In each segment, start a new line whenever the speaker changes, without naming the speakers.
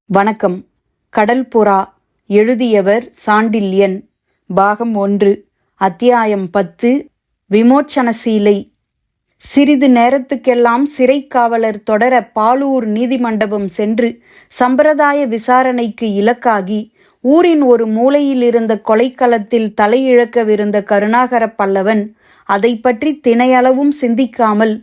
வணக்கம். கடல் புறா. எழுதியவர் சாண்டில்யன். பாகம் 1. அத்தியாயம் 10. விமோச்சனசீலை. சிறிது நேரத்துக்கெல்லாம் சிறைக்காவலர் தொடர பாலூர் நீதிமண்டபம் சென்று சம்பிரதாய விசாரணைக்கு இலக்காகி ஊரின் ஒரு மூலையில் இருந்த கொலைக்களத்தில் தலையிழக்கவிருந்த கருணாகர பல்லவன் அதை பற்றி தினையளவும் சிந்திக்காமல்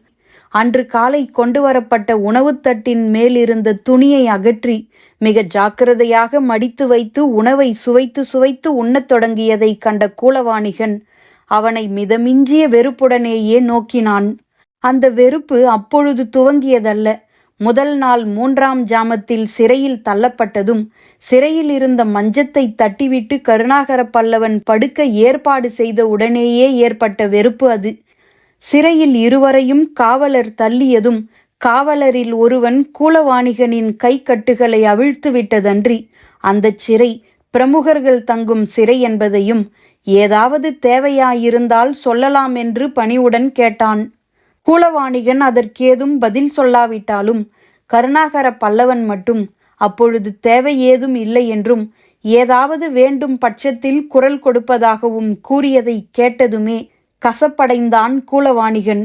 அன்று காலை கொண்டு வரப்பட்ட உணவுத்தட்டின் மேலிருந்த துணியை அகற்றி மிக ஜாக்கிரதையாக மடித்து வைத்து உணவை சுவைத்து சுவைத்து உண்ணத் தொடங்கியதை கண்ட கூலவாணிகன் அவனை மிதமிஞ்சிய வெறுப்புடனேயே நோக்கினான். அந்த வெறுப்பு அப்பொழுது துவங்கியதல்ல. முதல் நாள் 3ஆம் ஜாமத்தில் சிறையில் தள்ளப்பட்டதும் சிறையில் இருந்த மஞ்சத்தை தட்டிவிட்டு கருணாகர பல்லவன் படுக்க ஏற்பாடு செய்த உடனேயே ஏற்பட்ட வெறுப்பு அது. சிறையில் இருவரையும் காவலர் தள்ளியதும் காவலரில் ஒருவன் கூலவாணிகனின் கைக்கட்டுகளை அவிழ்த்து விட்டதன்றி அந்தச் சிறை பிரமுகர்கள் தங்கும் சிறை என்பதையும் ஏதாவது தேவையாயிருந்தால் சொல்லலாம் என்று பணிவுடன் கேட்டான். கூலவாணிகன் அதற்கேதும் பதில் சொல்லாவிட்டாலும் கருணாகர பல்லவன் மட்டும் அப்பொழுது தேவை ஏதும் இல்லை என்றும் ஏதாவது வேண்டும் பட்சத்தில் குரல் கொடுப்பதாகவும் கூறியதை கேட்டதுமே கசப்படைந்தான் கூலவாணிகன்.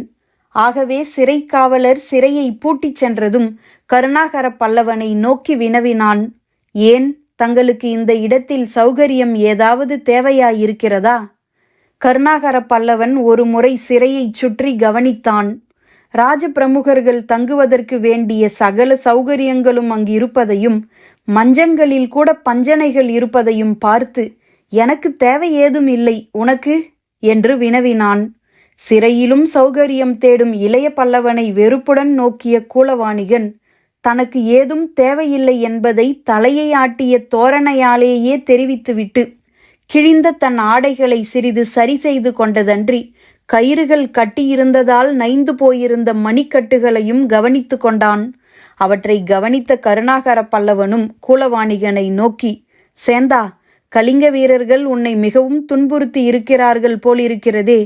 ஆகவே சிறைக்காவலர் சிறையை பூட்டிச் சென்றதும் கருணாகர பல்லவனை நோக்கி வினவினான். ஏன், தங்களுக்கு இந்த இடத்தில் சௌகரியம் ஏதாவது தேவையாயிருக்கிறதா? கருணாகர பல்லவன் ஒரு முறை சிறையை சுற்றி கவனித்தான். ராஜ பிரமுகர்கள் தங்குவதற்கு வேண்டிய சகல சௌகரியங்களும் அங்கு இருப்பதையும் மஞ்சங்களில் கூட பஞ்சனைகள் இருப்பதையும் பார்த்து, எனக்கு தேவை ஏதும் இல்லை, உனக்கு என்று வினவினான். சிறையிலும் சௌகரியம் தேடும் இளைய பல்லவனை வெறுப்புடன் நோக்கிய கூலவாணிகன் தனக்கு ஏதும் தேவையில்லை என்பதை தலையை ஆட்டிய தோரணையாலேயே தெரிவித்துவிட்டு கிழிந்த தன் ஆடைகளை சிறிது சரி செய்து கொண்டதன்றி கயிறுகள் கட்டியிருந்ததால் நைந்து போயிருந்த மணிக்கட்டுகளையும் கவனித்து கொண்டான். அவற்றை கவனித்த கருணாகர பல்லவனும் கூலவாணிகனை நோக்கி, சேந்தா, கலிங்க வீரர்கள் உன்னை மிகவும் துன்புறுத்தி இருக்கிறார்கள் போலிருக்கிறதே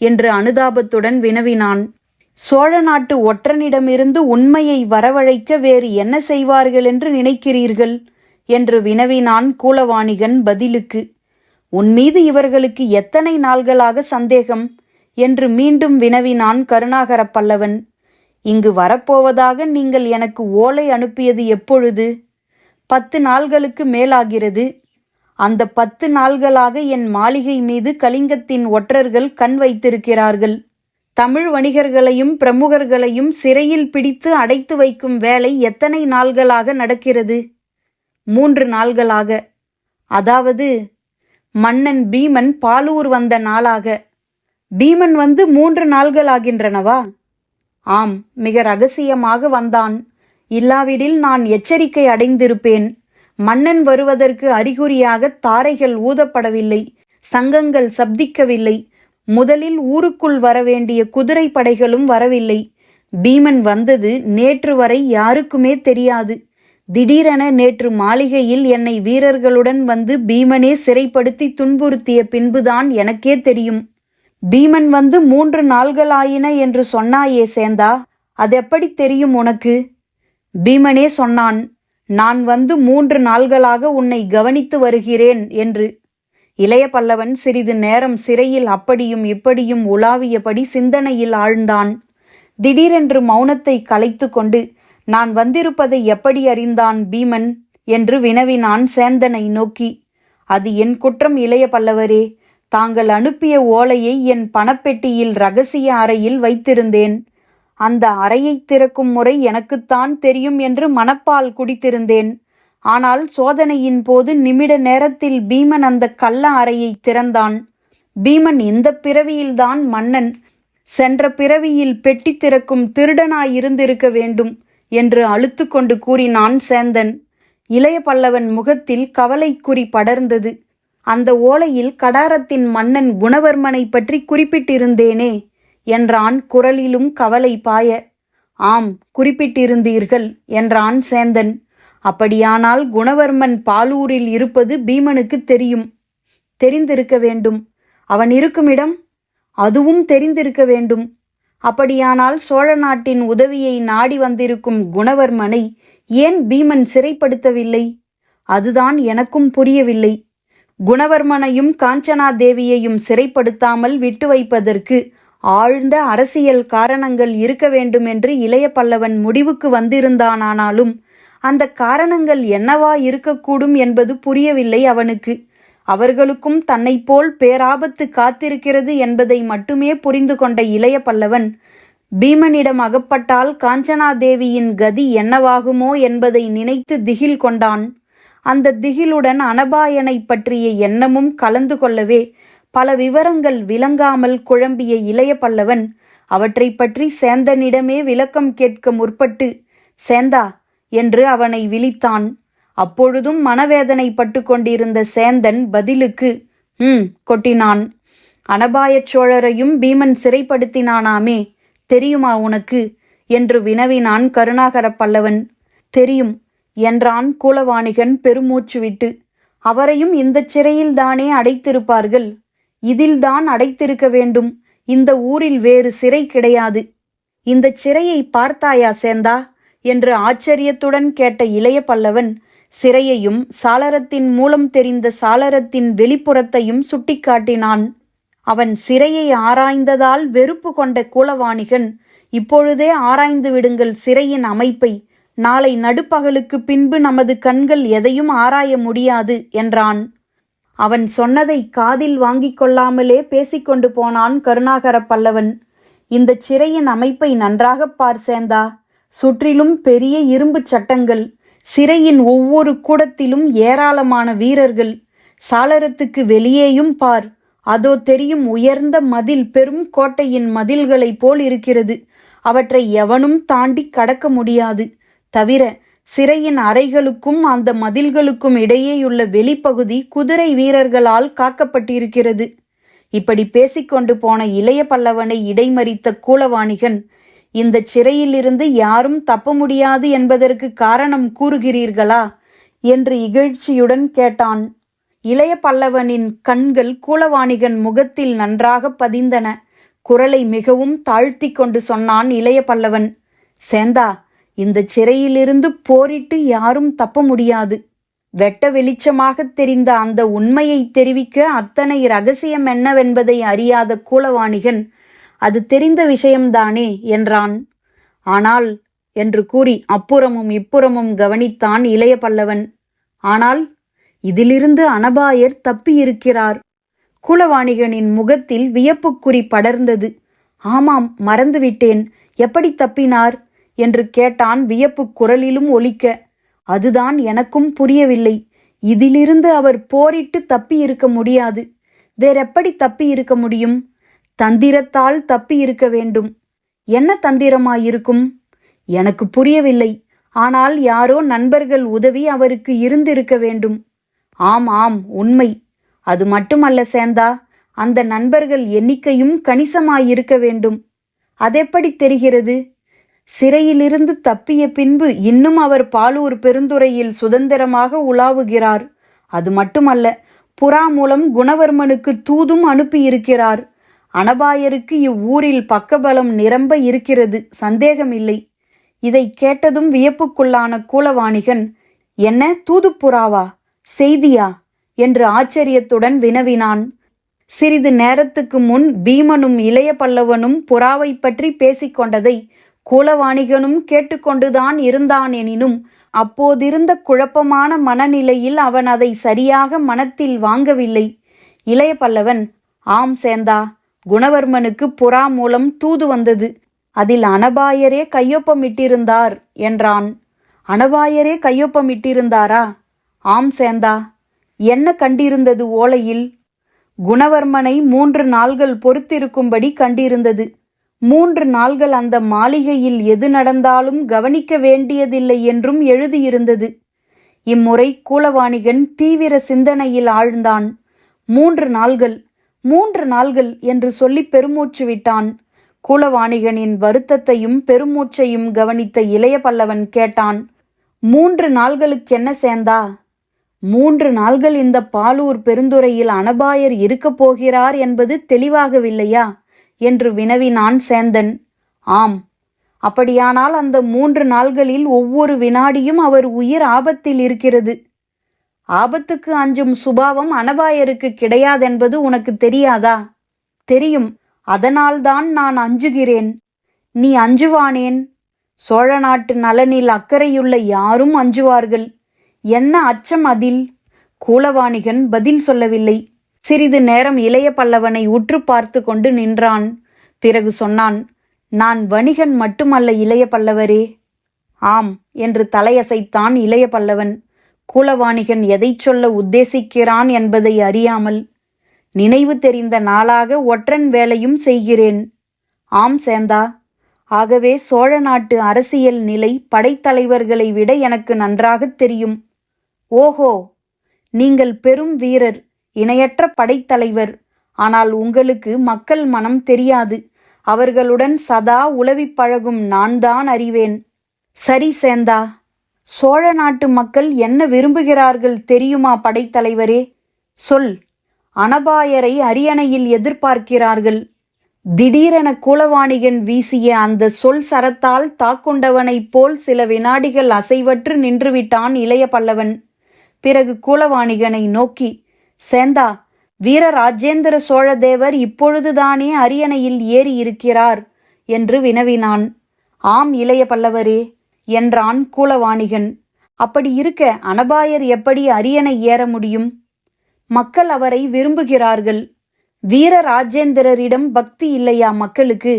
என்று அனுதாபத்துடன் வினவினான். சோழ நாட்டு ஒற்றனிடமிருந்து உண்மையை வரவழைக்க வேறு என்ன செய்வார்கள் என்று நினைக்கிறீர்கள் என்று வினவினான் கூலவாணிகன் பதிலுக்கு. உன்மீது இவர்களுக்கு எத்தனை நாள்களாக சந்தேகம் என்று மீண்டும் வினவினான் கருணாகர பல்லவன். இங்கு வரப்போவதாக நீங்கள் எனக்கு ஓலை அனுப்பியது எப்பொழுது? 10 நாள்களுக்கு மேலாகிறது. அந்த 10 நாள்களாக என் மாளிகை மீது கலிங்கத்தின் ஒற்றர்கள் கண் வைத்திருக்கிறார்கள். தமிழ் வணிகர்களையும் பிரமுகர்களையும் சிறையில் பிடித்து அடைத்து வைக்கும் வேலை எத்தனை நாள்களாக நடக்கிறது? 3 நாள்களாக. அதாவது மன்னன் பீமன் பாலூர் வந்த நாளாக. பீமன் வந்து 3 நாள்களாகின்றனவா? ஆம், மிக ரகசியமாக வந்தான். இல்லாவிடில் நான் எச்சரிக்கை அடைந்திருப்பேன். மன்னன் வருவதற்கு அறிகுறியாக தாரைகள் ஊதப்படவில்லை, சங்கங்கள் சப்திக்கவில்லை. முதலில் ஊருக்குள் வரவேண்டிய குதிரை படைகளும் வரவில்லை. பீமன் வந்தது நேற்று வரை யாருக்குமே தெரியாது. திடீரென நேற்று மாளிகையில் என்னை வீரர்களுடன் வந்து பீமனே சிறைப்படுத்தி துன்புறுத்திய பின்புதான் எனக்கே தெரியும். பீமன் வந்து 3 நாள்களாயின என்று சொன்னாயே சேந்தா, அதெப்படி தெரியும் உனக்கு? பீமனே சொன்னான், நான் வந்து 3 நாள்களாக உன்னை கவனித்து வருகிறேன் என்று. இளைய பல்லவன் சிறிது நேரம் சிறையில் அப்படியும் இப்படியும் உலாவியபடி சிந்தனையில் ஆழ்ந்தான். திடீரென்று மௌனத்தை கலைத்து கொண்டு, நான் வந்திருப்பதை எப்படி அறிந்தான் பீமன் என்று வினவினான் சேந்தனை நோக்கி. அது என் குற்றம் இளைய பல்லவரே. தாங்கள் அனுப்பிய ஓலையை என் பணப்பெட்டியில் இரகசிய அறையில் வைத்திருந்தேன். அந்த அறையை திறக்கும் முறை எனக்குத்தான் தெரியும் என்று மனப்பால் குடித்திருந்தேன். ஆனால் சோதனையின் போது நிமிட நேரத்தில் பீமன் அந்த கள்ள அறையை திறந்தான். பீமன் இந்த பிறவியில்தான் மன்னன், சென்ற பிறவியில் பெட்டி திறக்கும் திருடனாயிருந்திருக்க வேண்டும் என்று அழுத்து கொண்டு கூறினான் சேந்தன். இளைய பல்லவன் முகத்தில் கவலைக்குறி படர்ந்தது. அந்த ஓலையில் கடாரத்தின் மன்னன் குணவர்மனை பற்றி குறிப்பிட்டிருந்தேனே என்றான் குரலிலும் கவலை பாய. ஆம், குறிப்பிட்டிருந்தீர்கள் என்றான் சேந்தன். அப்படியானால் குணவர்மன் பாலூரில் இருப்பது பீமனுக்கு தெரியும், தெரிந்திருக்க வேண்டும். அவன் இருக்குமிடம் அதுவும் தெரிந்திருக்க வேண்டும். அப்படியானால் சோழ நாட்டின் உதவியை நாடி வந்திருக்கும் குணவர்மனை ஏன் பீமன் சிறைப்படுத்தவில்லை? அதுதான் எனக்கும் புரியவில்லை. குணவர்மனையும் காஞ்சனாதேவியையும் சிறைப்படுத்தாமல் விட்டு வைப்பதற்கு ஆழ்ந்த அரசியல் காரணங்கள் இருக்க வேண்டுமென்று இளைய பல்லவன் முடிவுக்கு வந்திருந்தானானாலும் அந்த காரணங்கள் என்னவா இருக்கக்கூடும் என்பது புரியவில்லை அவனுக்கு. அவர்களுக்கும் தன்னைப் போல் பேராபத்து காத்திருக்கிறது என்பதை மட்டுமே புரிந்து கொண்ட இளைய பல்லவன் பீமனிடம் அகப்பட்டால் காஞ்சனாதேவியின் கதி என்னவாகுமோ என்பதை நினைத்து திகில் கொண்டான். அந்த திகிலுடன் அனபாயனை பற்றிய எண்ணமும் கலந்து கொள்ளவே பல விவரங்கள் விளங்காமல் குழம்பிய இளைய பல்லவன் அவற்றை பற்றி சேந்தனிடமே விளக்கம் கேட்க முற்பட்டு, சேந்தா என்று அவனை விளித்தான். அப்பொழுதும் மனவேதனை பட்டு கொண்டிருந்த சேந்தன் பதிலுக்கு கொட்டினான். அனபாயச் சோழரையும் பீமன் சிறைப்படுத்தினானாமே, தெரியுமா உனக்கு என்று வினவினான் கருணாகர பல்லவன். தெரியும் என்றான் கூலவாணிகன் பெருமூச்சு விட்டு. அவரையும் இந்த சிறையில்தானே அடைத்திருப்பார்கள்? இதில்தான் அடைத்திருக்க வேண்டும். இந்த ஊரில் வேறு சிறை கிடையாது. இந்த சிறையை பார்த்தாயா சேந்தா என்று ஆச்சரியத்துடன் கேட்ட இளைய பல்லவன் சிறையையும் சாளரத்தின் மூலம் தெரிந்த சாளரத்தின் வெளிப்புறத்தையும் சுட்டிக்காட்டினான். அவன் சிறையை ஆராய்ந்ததால் வெறுப்பு கொண்ட கூலவாணிகன், இப்பொழுதே ஆராய்ந்து விடுங்கள் சிறையின் அமைப்பை, நாளை நடுப்பகலுக்கு பின்பு நமது கண்கள் எதையும் ஆராய முடியாது என்றான். அவன் சொன்னதை காதில் வாங்கிக் கொள்ளாமலே பேசிக்கொண்டு போனான் கருணாகர பல்லவன். இந்த சிறையின் அமைப்பை நன்றாகப் பார் சேந்தா. சுற்றிலும் பெரிய இரும்பு சட்டங்கள், சிறையின் ஒவ்வொரு கூடத்திலும் ஏராளமான வீரர்கள். சாளரத்துக்கு வெளியேயும் பார், அதோ தெரியும் உயர்ந்த மதில் பெரும் கோட்டையின் மதில்களைப் போல் இருக்கிறது. அவற்றை எவனும் தாண்டி கடக்க முடியாது. தவிர சிறையின் அறைகளுக்கும் அந்த மதில்களுக்கும் இடையேயுள்ள வெளிப்பகுதி குதிரை வீரர்களால் காக்கப்பட்டிருக்கிறது. இப்படி பேசிக்கொண்டு போன இளைய பல்லவனை இடைமறித்த கூலவாணிகன், இந்த சிறையிலிருந்து யாரும் தப்ப முடியாது என்பதற்கு காரணம் கூறுகிறீர்களா என்று இகழ்ச்சியுடன் கேட்டான். இளைய பல்லவனின் கண்கள் கூலவாணிகன் முகத்தில் நன்றாக பதிந்தன. குரலை மிகவும் தாழ்த்தி கொண்டு சொன்னான் இளைய பல்லவன், சேந்தா, இந்த சிறையிலிருந்து போரிட்டு யாரும் தப்ப முடியாது. வெட்ட வெளிச்சமாக தெரிந்த அந்த உண்மையை தெரிவிக்க அத்தனை இரகசியம் என்னவென்பதை அறியாத கூலவாணிகன், அது தெரிந்த விஷயம்தானே என்றான். ஆனால் என்று கூறி அப்புறமும் இப்புறமும் கவனித்தான் இளைய பல்லவன். ஆனால் இதிலிருந்து அனபாயர் தப்பியிருக்கிறார். கூலவாணிகனின் முகத்தில் வியப்புக்குறி படர்ந்தது. ஆமாம், மறந்துவிட்டேன். எப்படி தப்பினார் என்று கேட்டான் வியப்பு குரலிலும் ஒலிக்க. அதுதான் எனக்கும் புரியவில்லை. இதிலிருந்து அவர் போரிட்டு தப்பி இருக்க முடியாது. வேறெப்படி தப்பி இருக்க முடியும்? தந்திரத்தால் தப்பி இருக்க வேண்டும். என்ன தந்திரமாயிருக்கும்? எனக்கு புரியவில்லை. ஆனால் யாரோ நண்பர்கள் உதவி அவருக்கு இருந்திருக்க வேண்டும். ஆம் ஆம், உண்மை. அது மட்டுமல்ல சேந்தா, அந்த நண்பர்கள் எண்ணிக்கையும் கணிசமாயிருக்க வேண்டும். அதெப்படி தெரிகிறது? சிறையிலிருந்து தப்பிய பின்பு இன்னும் அவர் பாலூர் பெருந்துறையில் சுதந்திரமாக உலாவுகிறார். அது மட்டுமல்ல, புறா மூலம் குணவர்மனுக்கு தூதும் அனுப்பியிருக்கிறார். அனபாயருக்கு இவ்வூரில் பக்கபலம் நிரம்ப இருக்கிறது, சந்தேகமில்லை. இதை கேட்டதும் வியப்புக்குள்ளான கூலவாணிகன், என்ன தூதுப்புறாவா, செய்தியா என்று ஆச்சரியத்துடன் வினவினான். சிறிது நேரத்துக்கு முன் பீமனும் இளைய பல்லவனும் புறாவை பற்றி பேசிக்கொண்டதை கூலவாணிகனும் கேட்டுக்கொண்டுதான் இருந்தானெனினும் அப்போதிருந்த குழப்பமான மனநிலையில் அவன் அதை சரியாக மனத்தில் வாங்கவில்லை. இளைய பல்லவன், ஆம் சேந்தா, குணவர்மனுக்கு புறா மூலம் தூது வந்தது. அதில் அனபாயரே கையொப்பமிட்டிருந்தார் என்றான். அனபாயரே கையொப்பமிட்டிருந்தாரா? ஆம் சேந்தா. என்ன கண்டிருந்தது ஓலையில்? குணவர்மனை 3 நாள்கள் பொறுத்திருக்கும்படி கண்டிருந்தது. 3 நாள்கள் அந்த மாளிகையில் எது நடந்தாலும் கவனிக்க வேண்டியதில்லை என்றும் எழுதியிருந்தது. இம்முறை கூலவாணிகன் தீவிர சிந்தனையில் ஆழ்ந்தான். 3 நாள்கள் 3 நாள்கள் என்று சொல்லி பெருமூச்சு விட்டான். கூலவாணிகனின் வருத்தத்தையும் பெருமூச்சையும் கவனித்த இளைய பல்லவன் கேட்டான், 3 நாள்களுக்கென்ன சேந்தா? 3 நாள்கள் இந்த பாலூர் பெருந்துறையில் அனபாயர் இருக்கப் போகிறார் என்பது தெளிவாகவில்லையா என்று வினவினான் சேந்தன். ஆம், அப்படியானால் அந்த 3 நாள்களில் ஒவ்வொரு வினாடியும் அவர் உயிர் ஆபத்தில் இருக்கிறது. ஆபத்துக்கு அஞ்சும் சுபாவம் அனபாயருக்கு கிடையாதென்பது உனக்கு தெரியாதா? தெரியும். அதனால்தான் நான் அஞ்சுகிறேன். நீ அஞ்சுவானேன்? சோழ நாட்டு நலனில் அக்கறையுள்ள யாரும் அஞ்சுவார்கள். என்ன அச்சம் அதில்? கூலவாணிகன் பதில் சொல்லவில்லை. சிறிது நேரம் இளைய பல்லவனை உற்று பார்த்து கொண்டு நின்றான். பிறகு சொன்னான், நான் வணிகன் மட்டுமல்ல இளைய பல்லவரே. ஆம் என்று தலையசைத்தான் இளைய பல்லவன். கூலவாணிகன் எதை சொல்ல உத்தேசிக்கிறான் என்பதை அறியாமல், நினைவு தெரிந்த நாளாக ஒற்றன் வேலையும் செய்கிறேன். ஆம் சேந்தா, ஆகவே சோழ நாட்டு அரசியல் நிலை படைத்தலைவர்களை விட எனக்கு நன்றாகத் தெரியும். ஓஹோ, நீங்கள் பெரும் வீரர், இணையற்ற படைத்தலைவர். ஆனால் உங்களுக்கு மக்கள் மனம் தெரியாது. அவர்களுடன் சதா உலவிப் பழகும் நான் தான் அறிவேன். சரி சேந்தா, சோழ நாட்டு மக்கள் என்ன விரும்புகிறார்கள் தெரியுமா படைத்தலைவரே? சொல். அனபாயரை அரியணையில் எதிர்பார்க்கிறார்கள். திடீரென கூலவாணிகன் வீசிய அந்த சொல் சரத்தால் தாக்குண்டவனைப் போல் சில வினாடிகள் அசைவற்று நின்றுவிட்டான் இளைய பல்லவன். பிறகு கூலவாணிகனை நோக்கி, சேந்தா, வீர ராஜேந்திர சோழதேவர் இப்பொழுதுதானே அரியணையில் ஏறி இருக்கிறார் என்று வினவினான். ஆம் இளைய பல்லவரே என்றான் கூலவாணிகன். அப்படி இருக்க அனபாயர் எப்படி அரியணை ஏற முடியும்? மக்கள் அவரை விரும்புகிறார்கள். வீர ராஜேந்திரரிடம் பக்தி இல்லையா மக்களுக்கு?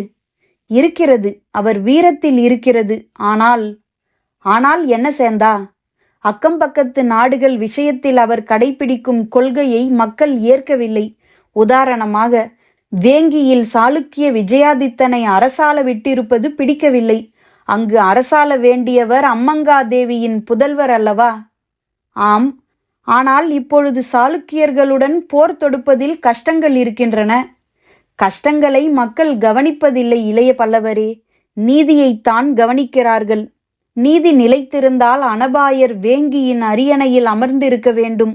இருக்கிறது, அவர் வீரத்தில் இருக்கிறது. ஆனால் என்ன சேந்தா? அக்கம்பக்கத்து நாடுகள் விஷயத்தில் அவர் கடைபிடிக்கும் கொள்கையை மக்கள் ஏற்கவில்லை. உதாரணமாக, வேங்கியில் சாளுக்கிய விஜயாதித்தனை அரசால விட்டிருப்பது பிடிக்கவில்லை. அங்கு அரசால வேண்டியவர் அம்மங்காதேவியின் புதல்வர் அல்லவா? ஆம், ஆனால் இப்பொழுது சாளுக்கியர்களுடன் போர் தொடுப்பதில் கஷ்டங்கள் இருக்கின்றன. கஷ்டங்களை மக்கள் கவனிப்பதில்லை இளைய பல்லவரே, நீதியைத்தான் கவனிக்கிறார்கள். நீதி நிலைத்திருந்தால் அனபாயர் வேங்கியின் அரியணையில் அமர்ந்திருக்க வேண்டும்.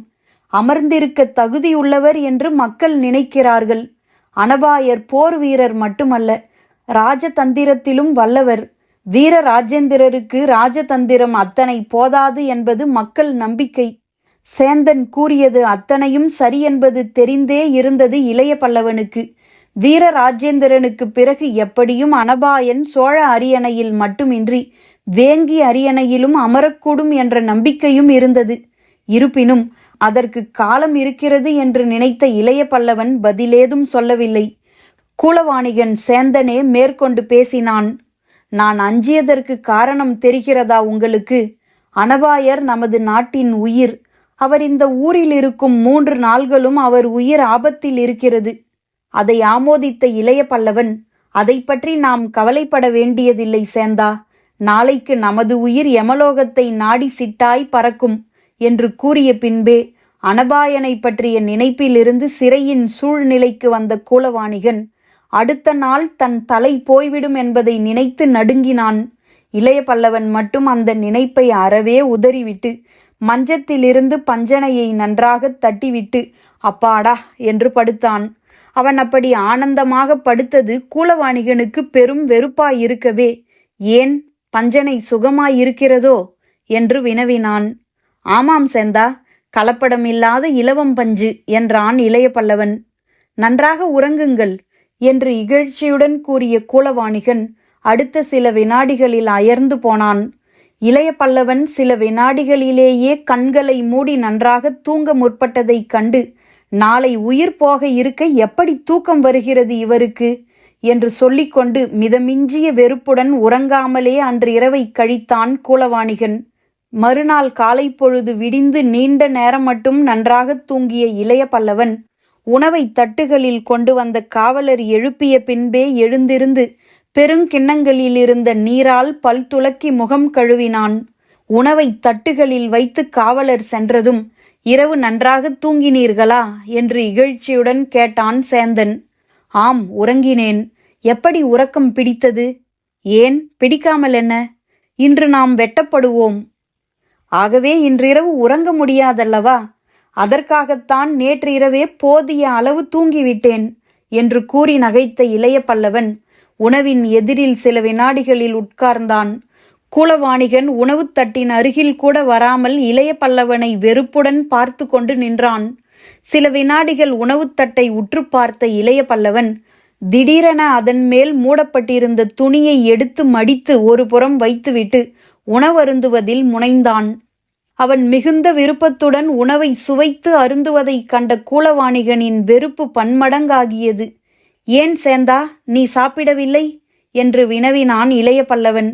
அமர்ந்திருக்க தகுதியுள்ளவர் என்று மக்கள் நினைக்கிறார்கள். அனபாயர் போர் வீரர் மட்டுமல்ல, ராஜதந்திரத்திலும் வல்லவர். வீர ராஜேந்திரருக்கு ராஜதந்திரம் அத்தனை போதாது என்பது மக்கள் நம்பிக்கை. சேந்தன் கூறியது அத்தனையும் சரியென்பது தெரிந்தே இருந்தது இளைய பல்லவனுக்கு. வீர ராஜேந்திரனுக்கு பிறகு எப்படியும் அனபாயன் சோழ அரியணையில் மட்டுமின்றி வேங்கி அரியணையிலும் அமரக்கூடும் என்ற நம்பிக்கையும் இருந்தது. இருப்பினும் அதற்கு காலம் இருக்கிறது என்று நினைத்த இளைய பல்லவன் பதிலேதும் சொல்லவில்லை. கூலவாணிகன் சேந்தனே மேற்கொண்டு பேசினான். நான் அஞ்சியதற்கு காரணம் தெரிகிறதா உங்களுக்கு? அனபாயர் நமது நாட்டின் உயிர். அவர் இந்த ஊரில் இருக்கும் 3 நாள்களும் அவர் உயிர் ஆபத்தில் இருக்கிறது. அதை ஆமோதித்த இளைய பல்லவன், அதை பற்றி நாம் கவலைப்பட வேண்டியதில்லை சேந்தா. நாளைக்கு நமது உயிர் யமலோகத்தை நாடி சிட்டாய் பறக்கும் என்று கூறிய பின்பே அனபாயனை பற்றிய நினைப்பிலிருந்து சிறையின் சூழ்நிலைக்கு வந்த கூலவாணிகன் அடுத்த நாள் தன் தலை போய்விடும் என்பதை நினைத்து நடுங்கினான். இளைய பல்லவன் மட்டும் அந்த நினைப்பை அறவே உதறிவிட்டு மஞ்சத்திலிருந்து பஞ்சனையை நன்றாக தட்டிவிட்டு அப்பாடா என்று படுத்தான். அவன் அப்படி ஆனந்தமாக படுத்தது கூலவாணிகனுக்கு பெரும் வெறுப்பாயிருக்கவே, ஏன் பஞ்சனை சுகமாயிருக்கிறதோ என்று வினவினான். ஆமாம் சேந்தா, கலப்படமில்லாத இலவம் பஞ்சு என்றான் இளைய பல்லவன். நன்றாக உறங்குங்கள் என்று இகழ்ச்சியுடன் கூறிய கூலவாணிகன் அடுத்த சில வினாடிகளில் அயர்ந்து போனான். இளைய பல்லவன் சில வினாடிகளிலேயே கண்களை மூடி நன்றாக தூங்க முற்பட்டதைக் கண்டு, நாளை உயிர் போக இருக்க எப்படி தூக்கம் வருகிறது இவருக்கு என்று சொல்லிக்கொண்டு மிதமிஞ்சிய வெறுப்புடன் உறங்காமலே அன்று இரவை கழித்தான் கூலவாணிகன். மறுநாள் காலை பொழுது விடிந்து நீண்ட நேரம் மட்டும் நன்றாக தூங்கிய இளைய பல்லவன் உணவை தட்டுகளில் கொண்டு வந்த காவலர் எழுப்பிய பின்பே எழுந்திருந்து பெருங்கிண்ணங்களில் இருந்த நீரால் பல் துலக்கி முகம் கழுவினான். உணவை தட்டுகளில் வைத்து காவலர் சென்றதும், இரவு நன்றாக தூங்கினீர்களா என்று இகழ்ச்சியுடன் கேட்டான் சேந்தன். ஆம், உறங்கினேன். எப்படி உறக்கம் பிடித்தது? ஏன் பிடிக்காமல் என்ன? இன்று நாம் வெட்டப்படுவோம். ஆகவே இன்றிரவு உறங்க முடியாதல்லவா? அதற்காகத்தான் நேற்றிரவே போதிய அளவு தூங்கிவிட்டேன் என்று கூறி நகைத்த இளைய பல்லவன் உணவின் எதிரில் சில வினாடிகளில் உட்கார்ந்தான். கூலவாணிகன் உணவுத் தட்டின் அருகில் கூட வராமல் இளைய பல்லவனை வெறுப்புடன் பார்த்து கொண்டு நின்றான். சில வினாடிகள் உணவுத் தட்டை உற்று பார்த்த இளைய பல்லவன் திடீரென அதன் மேல் மூடப்பட்டிருந்த துணியை எடுத்து மடித்து ஒரு புறம் வைத்துவிட்டு உணவருந்துவதில் முனைந்தான். அவன் மிகுந்த விருப்பத்துடன் உணவை சுவைத்து அருந்துவதைக் கண்ட கூலவாணிகனின் வெறுப்பு பன்மடங்காகியது. ஏன் சேந்தா, நீ சாப்பிடவில்லை என்று வினவினான் இளைய பல்லவன்.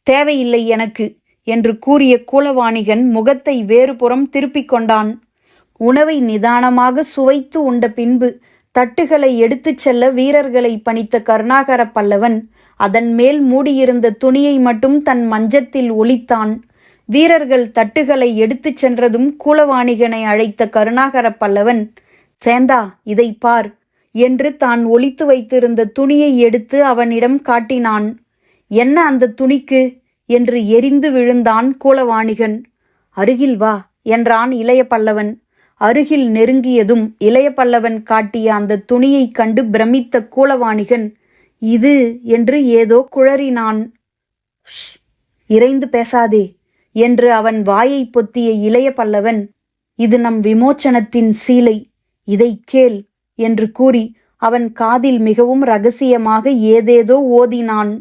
தேவையில்லை எனக்கு என்று கூறிய கூலவாணிகன் முகத்தை வேறுபுறம் திருப்பிக் கொண்டான். உணவை நிதானமாக சுவைத்து உண்ட பின்பு தட்டுகளை எடுத்துச் செல்ல வீரர்களை பணித்த கருணாகர பல்லவன் அதன் மேல் மூடியிருந்த துணியை மட்டும் தன் மஞ்சத்தில் ஒளித்தான். வீரர்கள் தட்டுகளை எடுத்துச் சென்றதும் கூலவாணிகனை அழைத்த கருணாகர பல்லவன், சேந்தா, இதை பார் என்று தான் ஒளித்து வைத்திருந்த துணியை எடுத்து அவனிடம் காட்டினான். என்ன அந்த துணிக்கு என்று எரிந்து விழுந்தான் கூலவாணிகன். அருகில் வா என்றான் இளைய பல்லவன். அருகில் நெருங்கியதும் இளைய பல்லவன் காட்டிய அந்த துணியைக் கண்டு பிரமித்த கூலவாணிகன் இது என்று ஏதோ குழறினான். இறைந்து பேசாதே என்று அவன் வாயை பொத்திய இளைய பல்லவன், இது நம் விமோச்சனத்தின் சீலை, இதை கேள் என்று கூறி அவன் காதில் மிகவும் இரகசியமாக ஏதேதோ ஓதினான்.